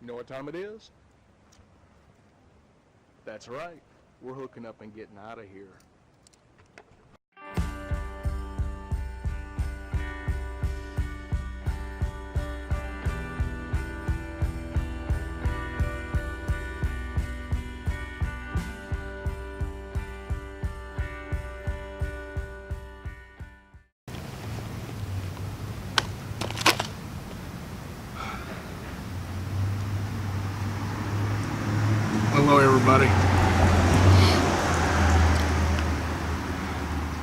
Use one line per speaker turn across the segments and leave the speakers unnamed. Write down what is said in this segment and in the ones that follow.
You know what time it is? That's right. We're hooking up and getting out of here. Hello everybody.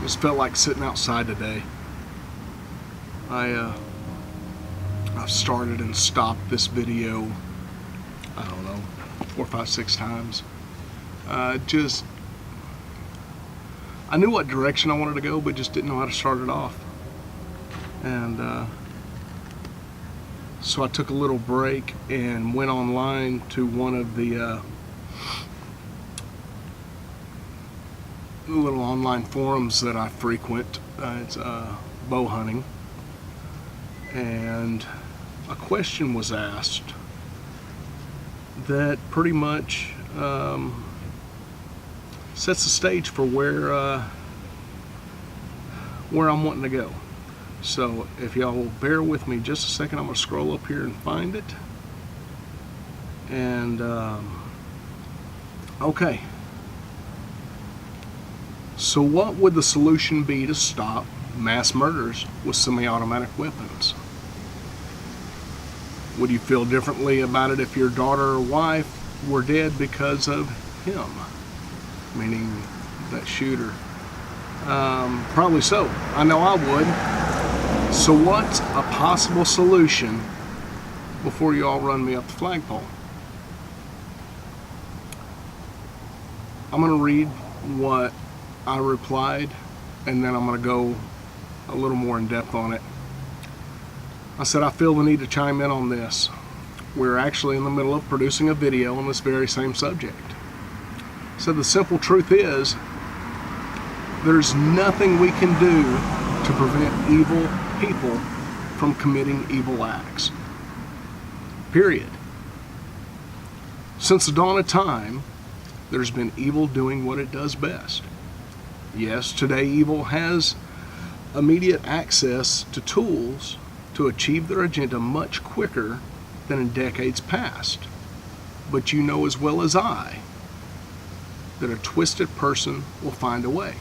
Just felt like sitting outside today. I've started and stopped this video, I don't know, 4, 5, 6 times. I knew what direction I wanted to go, but just didn't know how to start it off. And so I took a little break and went online to one of the little online forums that I frequent. It's bow hunting, and a question was asked that pretty much sets the stage for where I'm wanting to go. So if y'all will bear with me just a second, I'm going to scroll up here and find it. And okay. So what would the solution be to stop mass murders with semi-automatic weapons? Would you feel differently about it if your daughter or wife were dead because of him? Meaning that shooter. Probably so. I know I would. So what's a possible solution before you all run me up the flagpole? I'm going to read what I replied, and then I'm going to go a little more in depth on it. I said, I feel the need to chime in on this. We're actually in the middle of producing a video on this very same subject. I said, the simple truth is, there's nothing we can do to prevent evil people from committing evil acts. Period. Since the dawn of time, there's been evil doing what it does best. Yes, today evil has immediate access to tools to achieve their agenda much quicker than in decades past. But you know as well as I that a twisted person will find a way.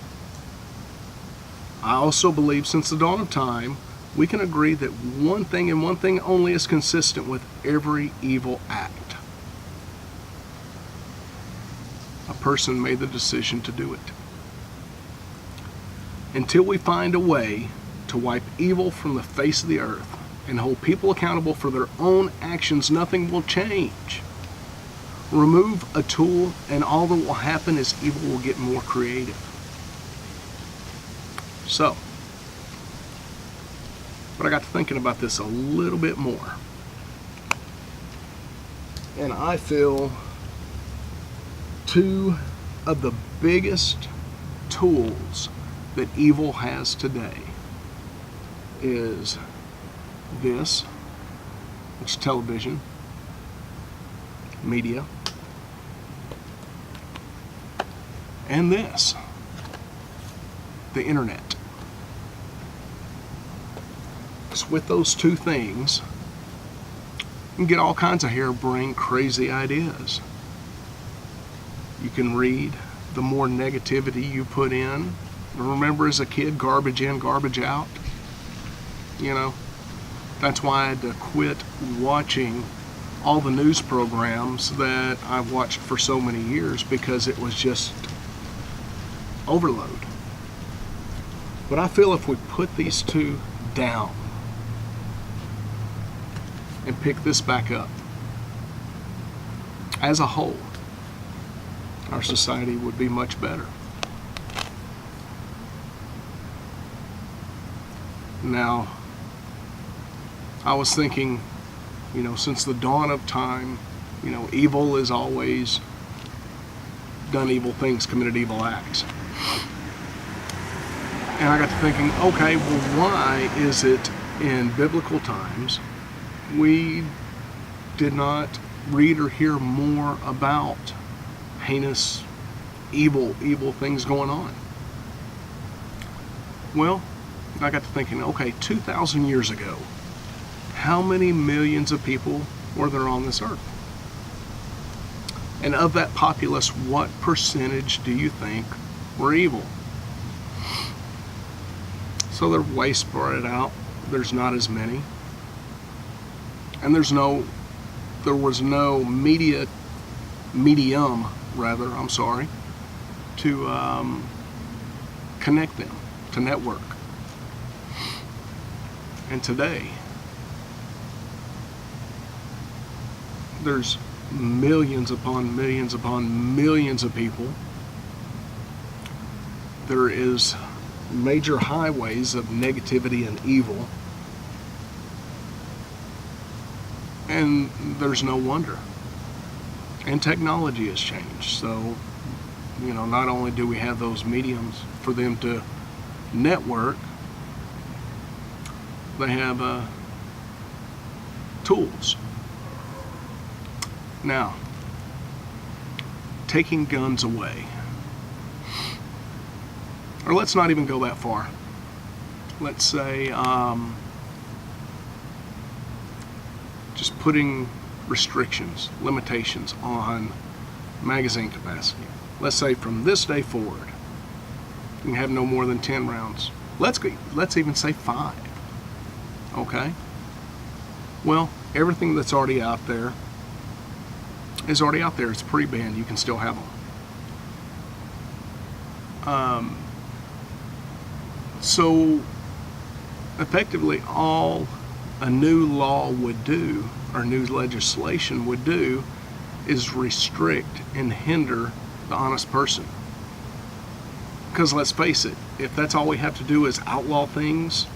I also believe since the dawn of time, we can agree that one thing and one thing only is consistent with every evil act. A person made the decision to do it. Until we find a way to wipe evil from the face of the earth and hold people accountable for their own actions, nothing will change. Remove a tool and all that will happen is evil will get more creative. So, but I got to thinking about this a little bit more. And I feel two of the biggest tools that evil has today is this, which is television, media, and this, the internet. So with those two things, you can get all kinds of harebrained, crazy ideas. You can read, the more negativity you put in. Remember as a kid, garbage in, garbage out? You know, that's why I had to quit watching all the news programs that I've watched for so many years, because it was just overload. But I feel if we put these two down and pick this back up, as a whole, our society would be much better. Now, I was thinking, you know, since the dawn of time, you know, evil has always done evil things, committed evil acts. And I got to thinking, okay, well, why is it in biblical times we did not read or hear more about heinous, evil things going on? Well, I got to thinking, okay, 2,000 years ago, how many millions of people were there on this earth? And of that populace, what percentage do you think were evil? So they're way spread out. There's not as many. And there was no medium, to connect them, to network. And today, there's millions upon millions upon millions of people. There is major highways of negativity and evil. And there's no wonder. And technology has changed. So, not only do we have those mediums for them to network, they have tools. Now, taking guns away. Or let's not even go that far. Let's say just putting restrictions, limitations on magazine capacity. Let's say from this day forward, you can have no more than 10 rounds. Let's even say 5. Okay? Well, everything that's already out there is already out there. It's pre-banned. You can still have them. So effectively, all a new law would do, or new legislation would do, is restrict and hinder the honest person. Because let's face it, if that's all we have to do is outlaw things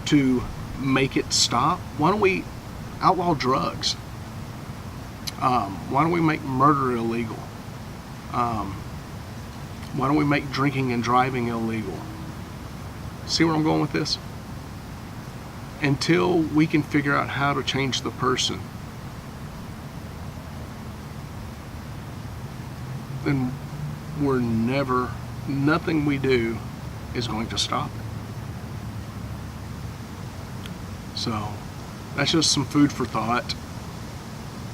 to make it stop, why don't we outlaw drugs? Why don't we make murder illegal? Why don't we make drinking and driving illegal? See where I'm going with this? Until we can figure out how to change the person, then nothing we do is going to stop it. So that's just some food for thought.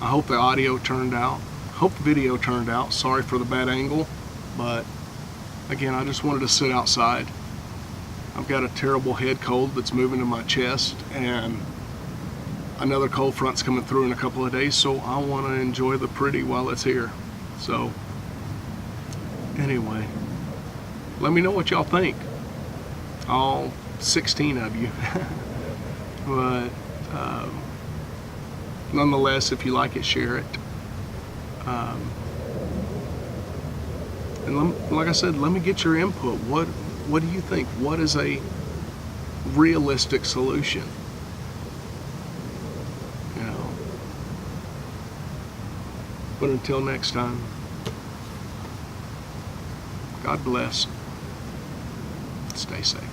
I hope the audio turned out. Hope the video turned out. Sorry for the bad angle, but again, I just wanted to sit outside. I've got a terrible head cold that's moving to my chest, and another cold front's coming through in a couple of days, so I want to enjoy the pretty while it's here. So anyway, let me know what y'all think, all 16 of you. But nonetheless, if you like it, share it. And like I said, let me get your input. What do you think? What is a realistic solution? But until next time, God bless. Stay safe.